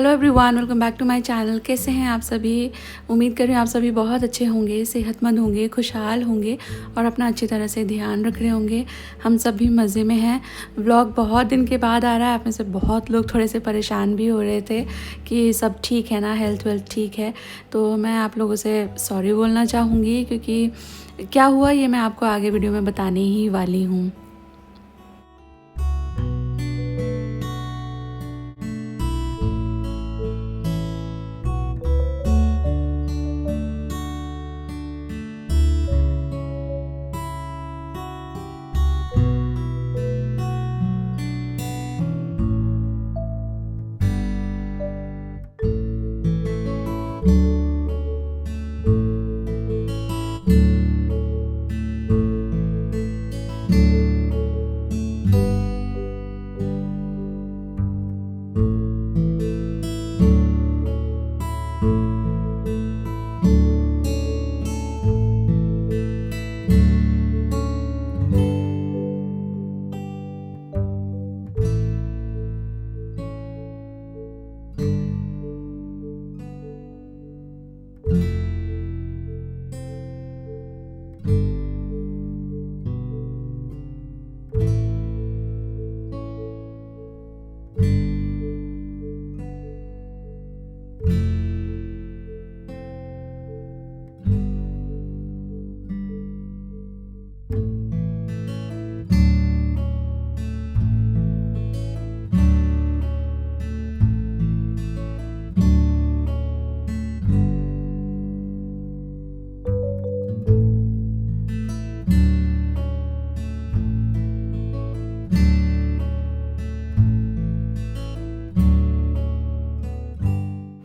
Hello everyone, welcome back to my channel. कैसे हैं आप सभी? उम्मीद कर रही हूँ आप सभी बहुत अच्छे होंगे, सेहतमंद होंगे, खुशहाल होंगे और अपना अच्छी तरह से ध्यान रख रहे होंगे। हम सब भी मज़े में हैं। व्लॉग बहुत दिन के बाद आ रहा है। आप में से बहुत लोग थोड़े से परेशान भी हो रहे थे कि सब ठीक है ना, हेल्थ वेल्थ ठीक है। तो मैं आप लोगों से सॉरी बोलना चाहूँगी, क्योंकि क्या हुआ ये मैं आपको आगे वीडियो में बताने ही वाली हूँ।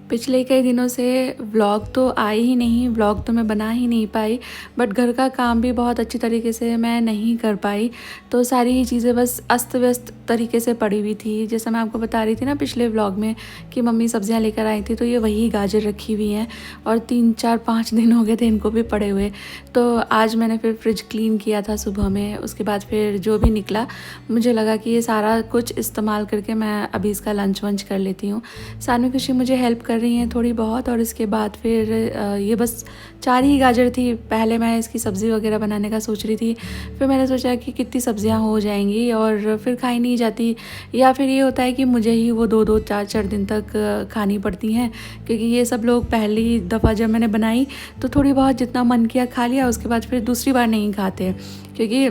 पिछले कई दिनों से व्लॉग तो आए ही नहीं, व्लॉग तो मैं बना ही नहीं पाई। बट घर का काम भी बहुत अच्छी तरीके से मैं नहीं कर पाई, तो सारी ही चीज़ें बस अस्त व्यस्त तरीके से पड़ी हुई थी। जैसा मैं आपको बता रही थी ना पिछले व्लॉग में कि मम्मी सब्जियां लेकर आई थी, तो ये वही गाजर रखी हुई हैं और 3-4-5 दिन हो गए थे इनको भी पड़े हुए। तो आज मैंने फिर फ्रिज क्लीन किया था सुबह में। उसके बाद फिर जो भी निकला मुझे लगा कि ये सारा कुछ इस्तेमाल करके मैं अभी इसका लंच वंच कर लेती हूँ। सानवी खुशी मुझे हेल्प कर रही हैं थोड़ी बहुत, और इसके बाद फिर ये बस 4 ही गाजर थी। पहले मैं इसकी सब्ज़ी वगैरह बनाने का सोच रही थी, फिर मैंने सोचा कि कितनी सब्जियां हो जाएंगी और फिर खाई नहीं जाती, या फिर ये होता है कि मुझे ही वो 2-2 4-4 दिन तक खानी पड़ती हैं, क्योंकि ये सब लोग पहली दफ़ा जब मैंने बनाई तो थोड़ी बहुत जितना मन किया खा लिया, उसके बाद फिर दूसरी बार नहीं खाते, क्योंकि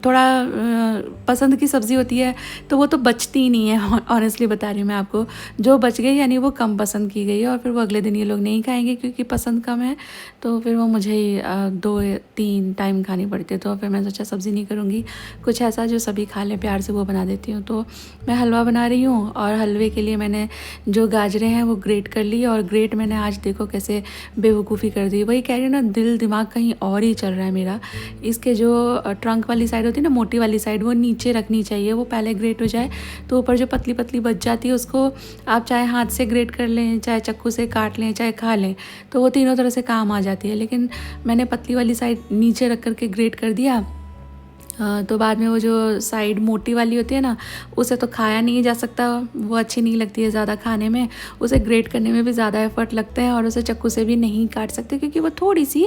थोड़ा पसंद की सब्ज़ी होती है तो वो तो बचती ही नहीं है। ऑनेस्टली बता रही हूँ मैं आपको, जो बच गई यानी वो कम पसंद की गई है और फिर वो अगले दिन ये लोग नहीं खाएंगे क्योंकि पसंद कम है, तो फिर वो मुझे ही 2-3 टाइम खानी पड़ती है। तो फिर मैं सोचा सब्ज़ी नहीं करूँगी, कुछ ऐसा जो सभी खा लें प्यार से वो बना देती हूँ। तो मैं हलवा बना रही हूँ और हलवे के लिए मैंने जो गाजरें हैं वो ग्रेट कर ली, और ग्रेट मैंने आज देखो कैसे बेवकूफ़ी कर दी। वही कह रही हूँ ना, दिल दिमाग कहीं और ही चल रहा है मेरा। इसके जो ट्रंक वाली साइड होती है ना, मोटी वाली साइड, वो नीचे रखनी चाहिए, वो पहले ग्रेट हो जाए तो ऊपर जो पतली पतली बच जाती है उसको आप चाहे हाथ से ग्रेट कर लें, चाहे चाकू से काट लें, चाहे खा लें, तो वो तीनों तरह से काम आ जाती है। लेकिन मैंने पतली वाली साइड नीचे रख कर के ग्रेट कर दिया, तो बाद में वो जो साइड मोटी वाली होती है ना, उसे तो खाया नहीं जा सकता, वो अच्छी नहीं लगती है ज़्यादा खाने में। उसे ग्रेट करने में भी ज़्यादा एफर्ट लगता है और उसे चाकू से भी नहीं काट सकते, क्योंकि वो थोड़ी सी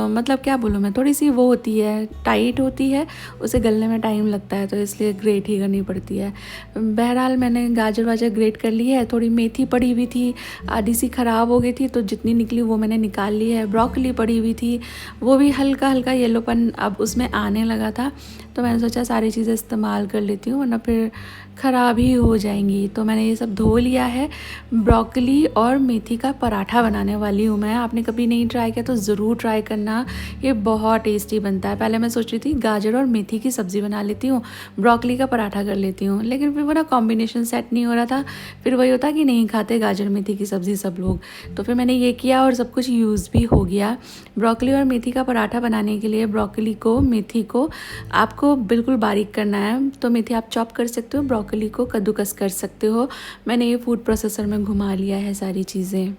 मतलब क्या बोलूँ मैं, थोड़ी सी वो होती है, टाइट होती है, उसे गलने में टाइम लगता है, तो इसलिए ग्रेट ही करनी पड़ती है। बहरहाल मैंने गाजर वाजर ग्रेट कर ली है। थोड़ी मेथी पड़ी हुई थी, आधी सी ख़राब हो गई थी, तो जितनी निकली वो मैंने निकाल ली है। ब्रोकली पड़ी हुई थी, वो भी हल्का हल्का येलोपन अब उसमें आने लगा था, तो मैंने सोचा सारी चीज़ें इस्तेमाल कर लेती हूँ वरना फिर ख़राब ही हो जाएंगी। तो मैंने ये सब धो लिया है। ब्रोकली और मेथी का पराठा बनाने वाली हूँ मैं। आपने कभी नहीं ट्राई किया तो ज़रूर ट्राई करना, ये बहुत टेस्टी बनता है। पहले मैं सोच रही थी गाजर और मेथी की सब्ज़ी बना लेती हूँ, ब्रोकली का पराठा कर लेती हूँ, लेकिन फिर वो ना कॉम्बिनेशन सेट नहीं हो रहा था। फिर वही होता कि नहीं खाते गाजर मेथी की सब्ज़ी सब लोग, तो फिर मैंने ये किया और सब कुछ यूज़ भी हो गया। ब्रोकली और मेथी का पराठा बनाने के लिए ब्रोकली को, मेथी को आपको बिल्कुल बारीक करना है। तो मेथी आप चॉप कर सकते हो, ब्रोकली को कद्दूकस कर सकते हो। मैंने ये फूड प्रोसेसर में घुमा लिया है सारी चीज़ें।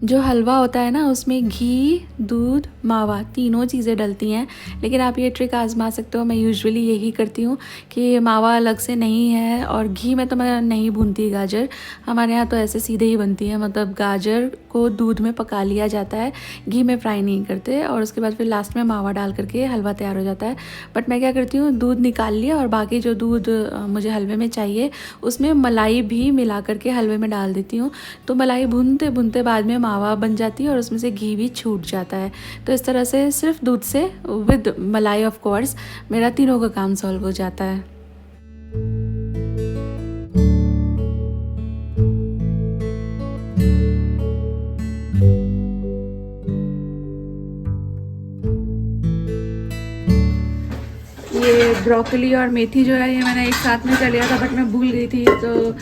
जो हलवा होता है ना उसमें घी, दूध, मावा तीनों चीज़ें डलती हैं, लेकिन आप ये ट्रिक आजमा सकते हो। मैं यूजुअली यही करती हूँ कि मावा अलग से नहीं है, और घी में तो मैं नहीं भूनती गाजर। हमारे यहाँ तो ऐसे सीधे ही बनती है, मतलब गाजर को दूध में पका लिया जाता है, घी में फ्राई नहीं करते, और उसके बाद फिर लास्ट में मावा डाल करके हलवा तैयार हो जाता है। बट मैं क्या करती हूँ, दूध निकाल लिया और बाकी जो दूध मुझे हलवे में चाहिए उसमें मलाई भी मिला करके हलवे में डाल देती हूँ। तो मलाई भूनते भूनते बाद में मावा बन जाती है और उसमें से घी भी छूट जाता है। तो इस तरह से सिर्फ दूध से विद मलाई ऑफ कोर्स मेरा तीनों का काम सॉल्व हो जाता है। ये ब्रोकली और मेथी जो है ये मैंने एक साथ में कर लिया था, बट मैं भूल गई थी, तो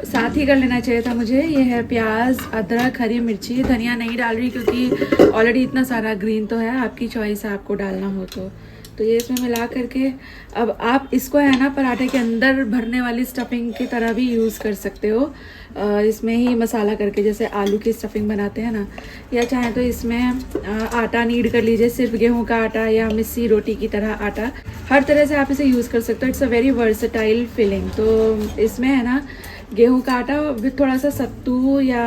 साथ ही कर लेना चाहिए था मुझे। ये है प्याज, अदरक, हरी मिर्ची, धनिया नहीं डाल रही क्योंकि ऑलरेडी इतना सारा ग्रीन तो है, आपकी चॉइस है आपको डालना हो तो ये इसमें मिला करके अब आप इसको है ना पराठे के अंदर भरने वाली स्टफिंग की तरह भी यूज़ कर सकते हो, इसमें ही मसाला करके, जैसे आलू की स्टफिंग बनाते हैं ना, या चाहे तो इसमें आटा नीड कर लीजिए, सिर्फ गेहूं का आटा या मिस्सी रोटी की तरह आटा, हर तरह से आप इसे यूज़ कर सकते हो। It's a very versatile filling. तो इसमें है ना गेहूं का आटा विद थोड़ा सा सत्तू या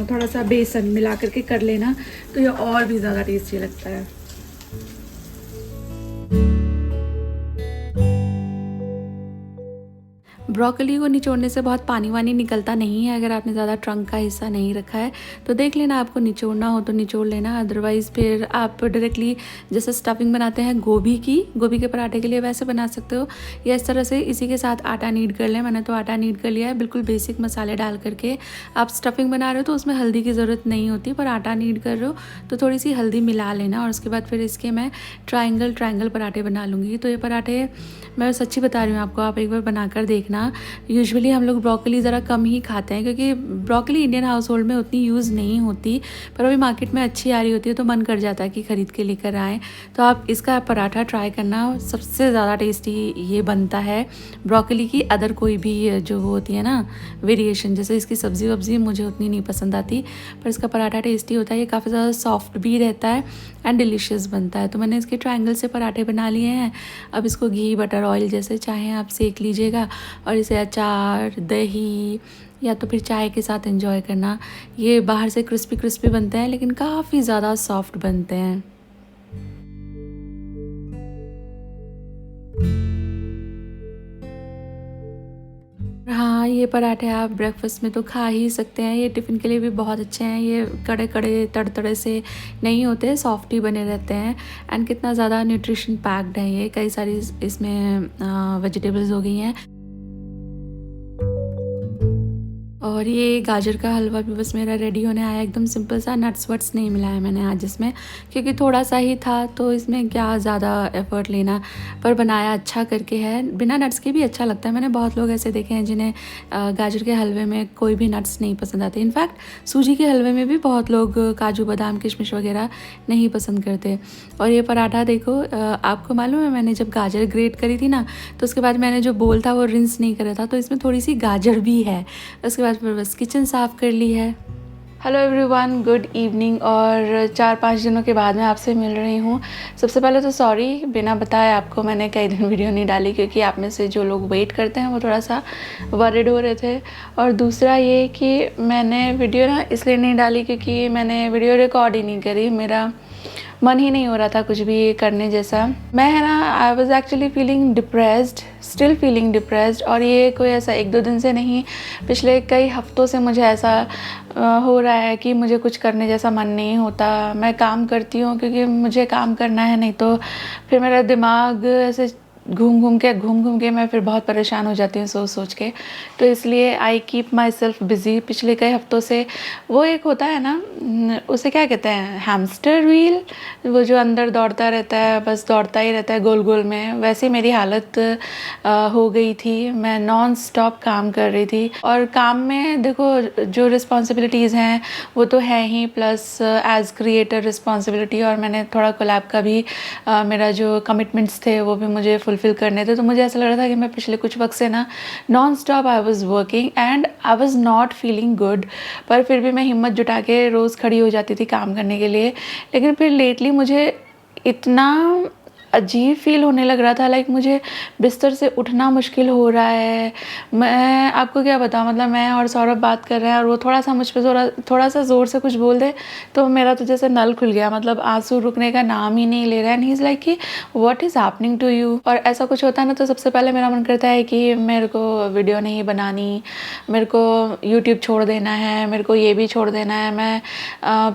थोड़ा सा बेसन मिला करके कर लेना, तो ये और भी ज़्यादा टेस्टी लगता है। ब्रोकली को निचोड़ने से बहुत पानी वानी निकलता नहीं है। अगर आपने ज़्यादा ट्रंक का हिस्सा नहीं रखा है तो देख लेना, आपको निचोड़ना हो तो निचोड़ लेना, अदरवाइज़ फिर आप डायरेक्टली जैसे स्टफिंग बनाते हैं गोभी के पराठे के लिए वैसे बना सकते हो, या इस तरह से इसी के साथ आटा नीड कर लें। मैंने तो आटा नीड कर लिया है, बिल्कुल बेसिक मसाले डाल करके। आप स्टफिंग बना रहे हो तो उसमें हल्दी की ज़रूरत नहीं होती, पर आटा नीड कर रहे हो तो थोड़ी सी हल्दी मिला लेना, और उसके बाद फिर इसके मैं ट्रायंगल पराठे बना लूँगी। तो ये पराठे मैं सच्ची बता रही हूँ आपको, आप एक बार बनाकर देखना। यूजुअली हम लोग ब्रोकली ज़रा कम ही खाते हैं क्योंकि ब्रोकली इंडियन हाउस होल्ड में उतनी यूज़ नहीं होती, पर अभी मार्केट में अच्छी आ रही होती है तो मन कर जाता है कि ख़रीद के लेकर आएँ। तो आप इसका पराठा ट्राई करना, सबसे ज़्यादा टेस्टी ये बनता है ब्रोकली की। अदर कोई भी जो होती है ना वेरिएशन, जैसे इसकी सब्ज़ी वब्ज़ी मुझे उतनी नहीं पसंद आती, पर इसका पराठा टेस्टी होता है। ये काफ़ी ज़्यादा सॉफ्ट भी रहता है एंड डिलीशियस बनता है। तो मैंने इसके ट्रायंगल से पराठे बना लिए हैं। अब इसको घी, बटर, ऑयल जैसे चाहें आप सेक लीजिएगा, और इसे अचार, दही या तो फिर चाय के साथ एंजॉय करना। ये बाहर से क्रिस्पी बनते हैं लेकिन काफ़ी ज़्यादा सॉफ्ट बनते हैं। हाँ, ये पराठे आप ब्रेकफास्ट में तो खा ही सकते हैं, ये टिफ़िन के लिए भी बहुत अच्छे हैं। ये कड़े तड़तड़े से नहीं होते, सॉफ्ट ही बने रहते हैं, एंड कितना ज़्यादा न्यूट्रिशन पैक्ड है ये। कई सारी इसमें वेजिटेबल्स हो गई हैं। और ये गाजर का हलवा भी बस मेरा रेडी होने आया, एकदम सिंपल सा, नट्स वट्स नहीं मिलाया मैंने आज इसमें, क्योंकि थोड़ा सा ही था तो इसमें क्या ज़्यादा एफ़र्ट लेना, पर बनाया अच्छा करके है। बिना नट्स के भी अच्छा लगता है। मैंने बहुत लोग ऐसे देखे हैं जिन्हें गाजर के हलवे में कोई भी नट्स नहीं पसंद आते। इनफैक्ट सूजी के हलवे में भी बहुत लोग काजू बादाम किशमिश वगैरह नहीं पसंद करते। और ये पराठा देखो, आपको मालूम है मैंने जब गाजर ग्रेट करी थी ना, तो उसके बाद मैंने जो बोल था वो रिंस नहीं करा था, तो इसमें थोड़ी सी गाजर भी है। उसके बाद फिर बस किचन साफ़ कर ली है। Hello everyone, good evening. और 4-5 दिनों के बाद मैं आपसे मिल रही हूँ। सबसे पहले तो सॉरी, बिना बताए आपको मैंने कई दिन वीडियो नहीं डाली, क्योंकि आप में से जो लोग वेट करते हैं वो थोड़ा सा वरिड हो रहे थे। और दूसरा ये कि मैंने वीडियो ना इसलिए नहीं डाली क्योंकि मैंने वीडियो रिकॉर्ड ही नहीं करी, मेरा मन ही नहीं हो रहा था कुछ भी करने जैसा। मैं है ना, I was actually feeling depressed, still feeling depressed. और ये कोई ऐसा 1-2 दिन से नहीं, पिछले कई हफ्तों से मुझे ऐसा हो रहा है कि मुझे कुछ करने जैसा मन नहीं होता। मैं काम करती हूँ क्योंकि मुझे काम करना है, नहीं तो फिर मेरा दिमाग ऐसे घूम घूम के मैं फिर बहुत परेशान हो जाती हूँ सोच के। तो इसलिए I keep my self busy पिछले कई हफ्तों से। वो एक होता है ना, उसे क्या कहते हैं, हैमस्टर व्हील, वो जो अंदर दौड़ता रहता है, बस दौड़ता ही रहता है गोल गोल में, वैसी मेरी हालत हो गई थी। मैं नॉन स्टॉप काम कर रही थी। और काम में देखो, जो रिस्पॉन्सिबिलिटीज़ हैं वो तो है ही, प्लस एज क्रिएटर रिस्पॉन्सिबिलिटी, और मैंने थोड़ा कोलैब का भी मेरा जो कमिटमेंट्स थे वो भी मुझे फुलफ़िल करने थे। तो मुझे ऐसा लग रहा था कि मैं पिछले कुछ वक़्त से ना non stop I was working and I was not feeling good. पर फिर भी मैं हिम्मत जुटा के रोज़ खड़ी हो जाती थी काम करने के लिए। लेकिन फिर लेटली मुझे इतना अजीब फ़ील होने लग रहा था, लाइक मुझे बिस्तर से उठना मुश्किल हो रहा है। मैं आपको क्या बताऊँ, मतलब मैं और सौरभ बात कर रहे हैं और वो थोड़ा-सा मुझ पे थोड़ा सा ज़ोर से कुछ बोल दे तो मेरा तो जैसे नल खुल गया, मतलब आँसू रुकने का नाम ही नहीं ले रहा है। एंड ही इज़ लाइक कि what is happening to you. और ऐसा कुछ होता है ना तो सबसे पहले मेरा मन करता है कि मेरे को वीडियो नहीं बनानी, मेरे को यूट्यूब छोड़ देना है, मेरे को ये भी छोड़ देना है। मैं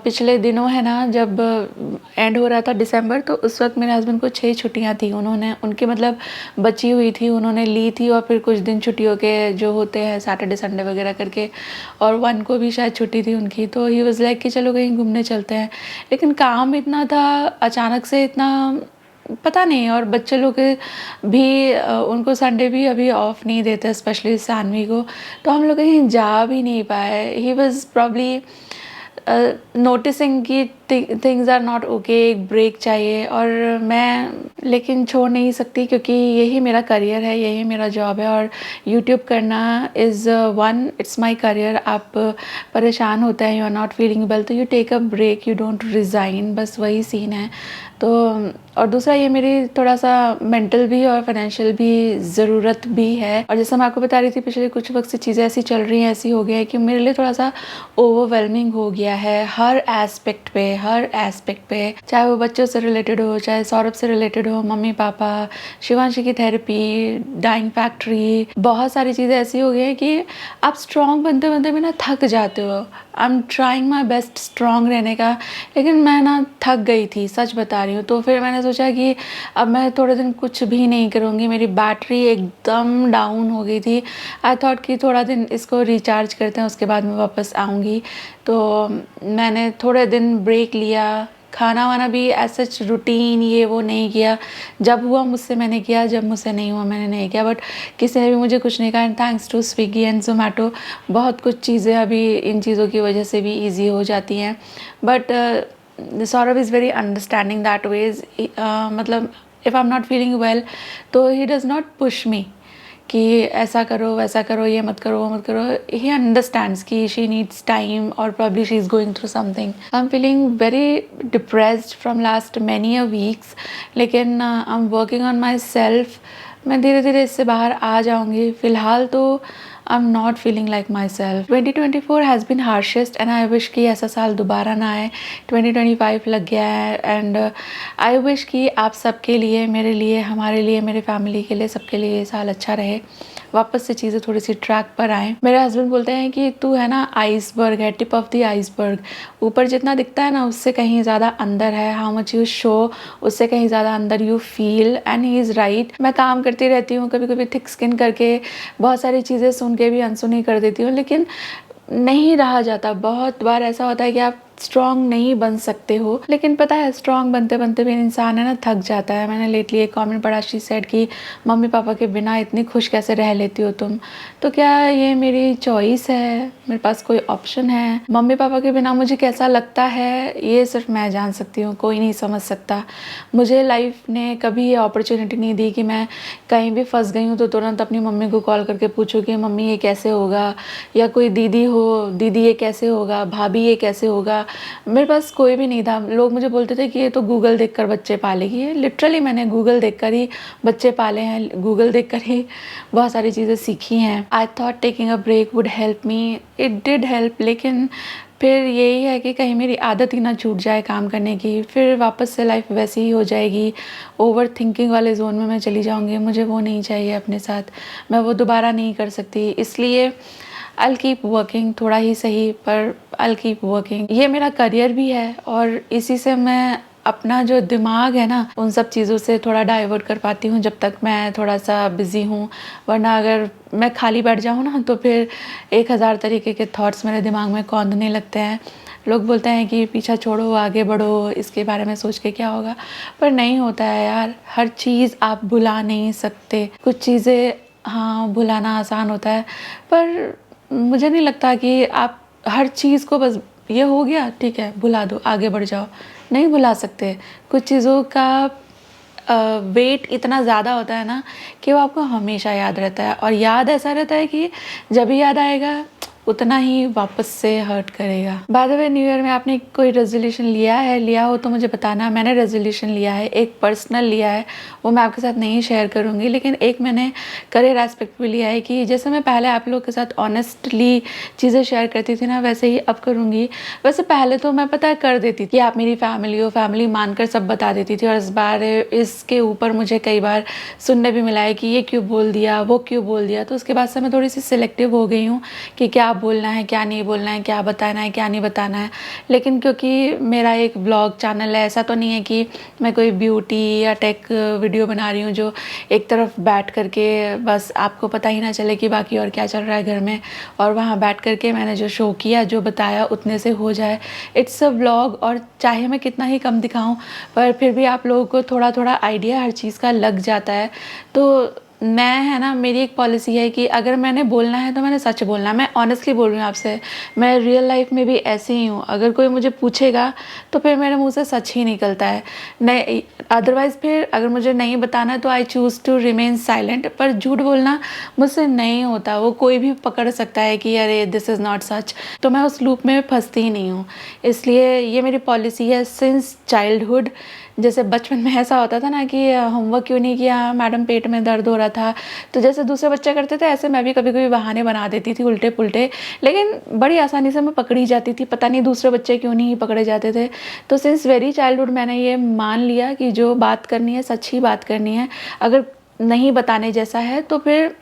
पिछले दिनों है ना, जब एंड हो रहा था दिसंबर, तो उस वक्त मेरे हस्बैंड को 6 छुट्टियां थी। उन्होंने उनकी मतलब बची हुई थी, उन्होंने ली थी और फिर कुछ दिन छुट्टियों के जो होते हैं सैटरडे संडे वगैरह करके, और 1 को भी शायद छुट्टी थी उनकी। तो ही वाज लाइक कि चलो कहीं घूमने चलते हैं। लेकिन काम इतना था, अचानक से इतना पता नहीं। और बच्चे लोग भी उनको संडे भी अभी ऑफ नहीं देते, स्पेशली सानवी को। तो हम लोग कहीं जा भी नहीं पाए। ही वॉज प्रॉब्ली नोटिसिंग कि थिंग्स आर नॉट ओके, एक ब्रेक चाहिए। और मैं लेकिन छोड़ नहीं सकती क्योंकि यही मेरा करियर है, यही मेरा जॉब है। और यूट्यूब करना is one, it's my career. आप परेशान होते हैं, you are not feeling well, तो you take a break, you don't resign, बस वही सीन है। तो और दूसरा ये मेरी थोड़ा सा मेंटल भी और फाइनेंशियल भी ज़रूरत भी है। और जैसे मैं आपको बता रही थी, पिछले कुछ वक्त से चीज़ें ऐसी चल रही हैं, ऐसी हो गया है कि मेरे लिए थोड़ा सा ओवरवेलमिंग हो गया है हर एस्पेक्ट पे, चाहे वो बच्चों से रिलेटेड हो, चाहे सौरभ से रिलेटेड हो, मम्मी पापा, शिवांशी की थेरेपी, डाइंग फैक्ट्री, बहुत सारी चीज़ें ऐसी हो गई हैं कि आप स्ट्रॉन्ग बनते बनते भी ना थक जाते हो। I am trying my best strong रहने का, लेकिन मैं ना थक गई थी, सच बता रही हूँ। तो फिर मैंने सोचा कि अब मैं थोड़े दिन कुछ भी नहीं करूँगी। मेरी बैटरी एकदम डाउन हो गई थी। आई थॉट कि थोड़ा दिन इसको रिचार्ज करते हैं, उसके बाद मैं वापस आऊँगी। तो मैंने थोड़े दिन ब्रेक लिया, खाना वाना भी ऐसा रूटीन ये वो नहीं किया। जब हुआ मुझसे मैंने किया, जब मुझसे नहीं हुआ मैंने नहीं किया। बट किसी ने भी मुझे कुछ नहीं कहा। And thanks to Swiggy and Zomato, बहुत कुछ चीज़ें अभी इन चीज़ों की वजह से भी ईजी हो जाती हैं। But Saurabh is very understanding that ways. मतलब if I am not feeling well तो he does not push me कि ऐसा करो वैसा करो, ये मत करो वो मत करो। ही अंडरस्टैंड्स कि शी नीड्स टाइम और probably she is going through something. I am feeling very depressed from last many a weeks, लेकिन I am working on myself. मैं धीरे धीरे इससे बाहर आ जाऊँगी। फ़िलहाल तो I am not feeling like myself. 2024 has been harshest and I wish कि ऐसा साल दोबारा ना आए। 2025 लग गया है एंड आई विश कि आप सबके लिए, मेरे लिए, हमारे लिए, मेरे फैमिली के लिए, सबके लिए ये साल अच्छा रहे, वापस से चीज़ें थोड़ी सी ट्रैक पर आएँ। मेरे हस्बैंड बोलते हैं कि तू है ना आइसबर्ग है, टिप ऑफ द आइसबर्ग। ऊपर जितना दिखता है ना उससे कहीं ज़्यादा अंदर है। हाउ मच यू शो उससे कहीं ज़्यादा अंदर you feel. And he is right. मैं काम करती रहती हूँ, कभी कभी थिक स्किन करके बहुत सारी चीज़ें सुन के भी अनसुनी कर देती हूँ, लेकिन नहीं रहा जाता। बहुत बार ऐसा होता है कि आप स्ट्रॉन्ग नहीं बन सकते हो, लेकिन पता है स्ट्रॉन्ग बनते बनते भी इंसान है ना थक जाता है। मैंने लेटली एक कमेंट पढ़ा, शी सेड कि मम्मी पापा के बिना इतनी खुश कैसे रह लेती हो तुम। तो क्या ये मेरी चॉइस है? मेरे पास कोई ऑप्शन है? मम्मी पापा के बिना मुझे कैसा लगता है ये सिर्फ मैं जान सकती हूँ, कोई नहीं समझ सकता। मुझे लाइफ ने कभी ये अपॉर्चुनिटी नहीं दी कि मैं कहीं भी फंस गई हूँ तो तुरंत अपनी मम्मी को कॉल करके पूछूँ कि मम्मी ये कैसे होगा, या कोई दीदी हो, दीदी ये कैसे होगा, भाभी ये कैसे होगा। मेरे पास कोई भी नहीं था। लोग मुझे बोलते थे कि ये तो गूगल देखकर बच्चे पालेगी। ये लिटरली मैंने गूगल देखकर ही बच्चे पाले हैं, गूगल देखकर ही बहुत सारी चीज़ें सीखी हैं। I thought taking a break would help me, it did help. लेकिन फिर यही है कि कहीं मेरी आदत ही ना छूट जाए काम करने की, फिर वापस से लाइफ वैसी ही हो जाएगी। ओवर थिंकिंग वाले जोन में मैं चली जाऊँगी। मुझे वो नहीं चाहिए अपने साथ, मैं वो दोबारा नहीं कर सकती। इसलिए I'll keep working, थोड़ा ही सही पर I'll keep working। ये मेरा करियर भी है और इसी से मैं अपना जो दिमाग है ना उन सब चीज़ों से थोड़ा डाइवर्ट कर पाती हूँ जब तक मैं थोड़ा सा बिज़ी हूँ। वरना अगर मैं खाली बैठ जाऊँ ना तो फिर 1000 तरीके के थॉट्स मेरे दिमाग में कौंधने लगते हैं। लोग बोलते हैं कि पीछा छोड़ो आगे बढ़ो, इसके बारे में सोच के क्या होगा, पर नहीं होता है यार। हर चीज़ आप भुला नहीं सकते। कुछ चीज़ें हाँ भुलाना आसान होता है, पर मुझे नहीं लगता कि आप हर चीज़ को बस ये हो गया ठीक है भुला दो आगे बढ़ जाओ। नहीं भुला सकते। कुछ चीज़ों का वेट इतना ज़्यादा होता है ना कि वो आपको हमेशा याद रहता है, और याद ऐसा रहता है कि जब भी याद आएगा उतना ही वापस से हर्ट करेगा। By the way, new year में आपने कोई रेजोल्यूशन लिया हो तो मुझे बताना। मैंने रेजोल्यूशन लिया है, एक पर्सनल लिया है, वो मैं आपके साथ नहीं शेयर करूँगी, लेकिन एक मैंने करियर एस्पेक्ट भी लिया है कि जैसे मैं पहले आप लोग के साथ ऑनेस्टली चीज़ें शेयर करती थी ना, वैसे ही अब करूँगी। वैसे पहले तो मैं पता कर देती थी कि आप मेरी फैमिली हो, फैमिली मानकर सब बता देती थी, और इस बार इसके ऊपर मुझे कई बार सुनने भी मिला है कि ये क्यों बोल दिया, वो क्यों बोल दिया। तो उसके बाद से मैं थोड़ी सी सिलेक्टिव हो गई हूँ कि क्या बोलना है, क्या नहीं बोलना है, क्या बताना है, क्या नहीं बताना है। लेकिन क्योंकि मेरा एक ब्लॉग चैनल है, ऐसा तो नहीं है कि मैं कोई ब्यूटी या टेक वीडियो बना रही हूँ जो एक तरफ बैठ करके बस आपको पता ही ना चले कि बाकी और क्या चल रहा है घर में, और वहाँ बैठ करके मैंने जो शो किया, जो बताया उतने से हो जाए। इट्स अ व्लॉग, और चाहे मैं कितना ही कम दिखाऊं पर फिर भी आप लोगों को थोड़ा थोड़ा आइडिया हर चीज़ का लग जाता है। तो मैं, है ना, मेरी एक पॉलिसी है कि अगर मैंने बोलना है तो मैंने सच बोलना है। मैं ऑनेस्टली बोल रही हूँ आपसे, मैं रियल लाइफ में भी ऐसे ही हूँ। अगर कोई मुझे पूछेगा तो फिर मेरे मुंह से सच ही निकलता है, नहीं अदरवाइज़ फिर अगर मुझे नहीं बताना तो I choose to remain silent. पर झूठ बोलना मुझसे नहीं होता, वो कोई भी पकड़ सकता है कि अरे दिस इज़ नॉट सच, तो मैं उस लूप में फंसती ही नहीं हूँ। इसलिए ये मेरी पॉलिसी है सिंस चाइल्डहुड। जैसे बचपन में ऐसा होता था ना कि होमवर्क क्यों नहीं किया, मैडम पेट में दर्द हो रहा था, तो जैसे दूसरे बच्चे करते थे ऐसे मैं भी कभी कभी बहाने बना देती थी उल्टे पुल्टे, लेकिन बड़ी आसानी से मैं पकड़ी जाती थी। पता नहीं दूसरे बच्चे क्यों नहीं पकड़े जाते थे। तो सिंस वेरी चाइल्डहुड मैंने ये मान लिया कि जो बात करनी है सच ही बात करनी है। अगर नहीं बताने जैसा है तो फिर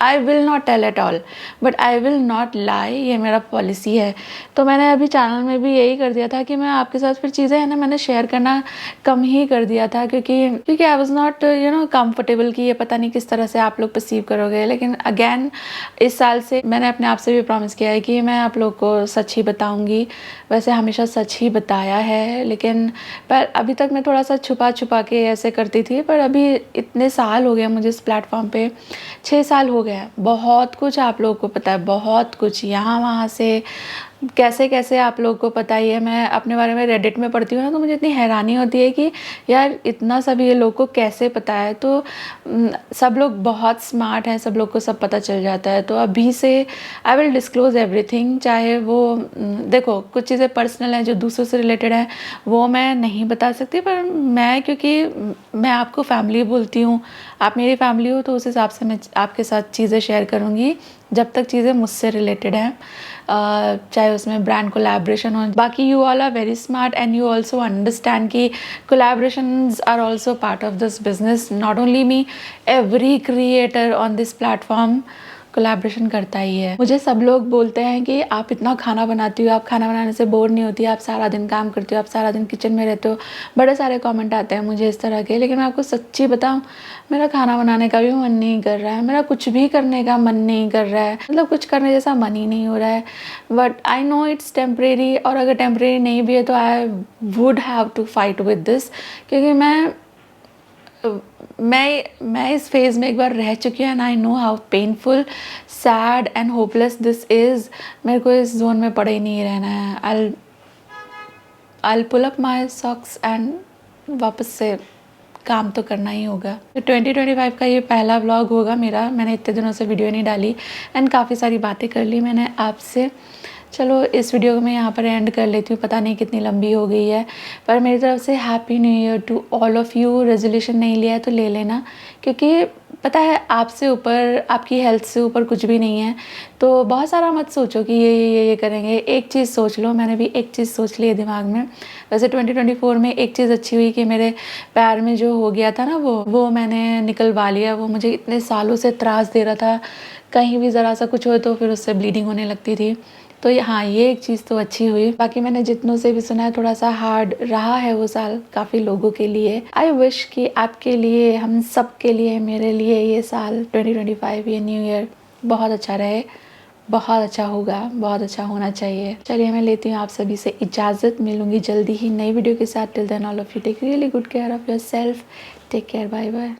I will not tell at all, but I will not lie, ये मेरा पॉलिसी है। तो मैंने अभी चैनल में भी यही कर दिया था कि मैं आपके साथ फिर चीज़ें है ना, मैंने शेयर करना कम ही कर दिया था, क्योंकि आई वॉज नॉट कंफर्टेबल कि ये पता नहीं किस तरह से आप लोग परसीव करोगे। लेकिन अगेन इस साल से मैंने अपने आप से भी प्रॉमिस किया है कि मैं आप लोग को सच ही बताऊँगी। वैसे हमेशा सच ही बताया है, लेकिन पर अभी तक मैं थोड़ा सा छुपा छुपा के ऐसे करती थी। पर अभी इतने साल हो गए मुझे इस प्लेटफॉर्म पे, 6 साल हो गया, बहुत कुछ आप लोगों को पता है, बहुत कुछ यहाँ वहाँ से कैसे कैसे आप लोगों को पता ही है। मैं अपने बारे में रेडिट में पढ़ती हूँ ना, तो मुझे इतनी हैरानी होती है कि यार इतना सब ये लोग को कैसे पता है। तो सब लोग बहुत स्मार्ट हैं, सब लोग को सब पता चल जाता है। तो अभी से आई विल डिस्क्लोज एवरीथिंग, चाहे वो देखो कुछ चीज़ें पर्सनल हैं जो दूसरों से रिलेटेड है, वो मैं नहीं बता सकती। पर मैं, क्योंकि मैं आपको फैमिली बोलती हूँ, आप मेरी फैमिली हो, तो उस हिसाब से मैं आपके साथ चीज़ें शेयर करूँगी जब तक चीज़ें मुझसे रिलेटेड हैं, चाहे उसमें ब्रांड कोलैबोरेशन हो। बाकी you all are very smart and you also understand कि collaborations are also part of this business. Not only me, every creator on this platform collaboration करता ही है। मुझे सब लोग बोलते हैं कि आप इतना खाना बनाती हो, आप खाना बनाने से बोर नहीं होती, आप सारा दिन काम करती हो, आप सारा दिन किचन में रहते हो। बड़े सारे कमेंट आते हैं मुझे इस तरह के, लेकिन मैं आपको सच्ची बताऊं, मेरा खाना बनाने का भी मन नहीं कर रहा है, मेरा कुछ भी करने का मन नहीं कर रहा है, मतलब कुछ करने जैसा मन ही नहीं हो रहा है। But I know it's temporary, और अगर टेम्परेरी नहीं भी है तो I would have to fight with this, क्योंकि मैं इस फेज़ में एक बार रह चुकी हूँ and I know how painful, sad and hopeless this is. मेरे को इस जोन में पड़े ही नहीं रहना है। I'll pull up my socks and वापस से काम तो करना ही होगा। तो 2025 का ये पहला व्लॉग होगा मेरा। मैंने इतने दिनों से वीडियो नहीं डाली एंड काफ़ी सारी बातें कर ली मैंने आपसे। चलो इस वीडियो को मैं यहाँ पर एंड कर लेती हूँ, पता नहीं कितनी लंबी हो गई है। पर मेरी तरफ से happy new year to all of you. Resolution नहीं लिया है तो ले लेना, क्योंकि पता है आपसे ऊपर, आपकी हेल्थ से ऊपर कुछ भी नहीं है। तो बहुत सारा मत सोचो कि ये करेंगे। एक चीज़ सोच लो, मैंने भी एक चीज़ सोच ली है दिमाग में। वैसे 2024 में एक चीज़ अच्छी हुई कि मेरे पैर में जो हो गया था ना, वो मैंने निकलवा लिया। वो मुझे इतने सालों से त्रास दे रहा था, कहीं भी ज़रा सा कुछ हो तो फिर उससे ब्लीडिंग होने लगती थी। तो हाँ, ये एक चीज़ तो अच्छी हुई। बाकी मैंने जितनों से भी सुना है थोड़ा सा हार्ड रहा है वो साल काफ़ी लोगों के लिए। आई विश कि आपके लिए, हम सब के लिए, मेरे लिए ये साल 2025, ये न्यू ईयर बहुत अच्छा रहे, बहुत अच्छा होगा, बहुत अच्छा होना चाहिए। चलिए मैं लेती हूँ आप सभी से इजाज़त, मिलूंगी जल्दी ही नई वीडियो के साथ। Till then all of you take really good care of yourself. Take care, bye bye.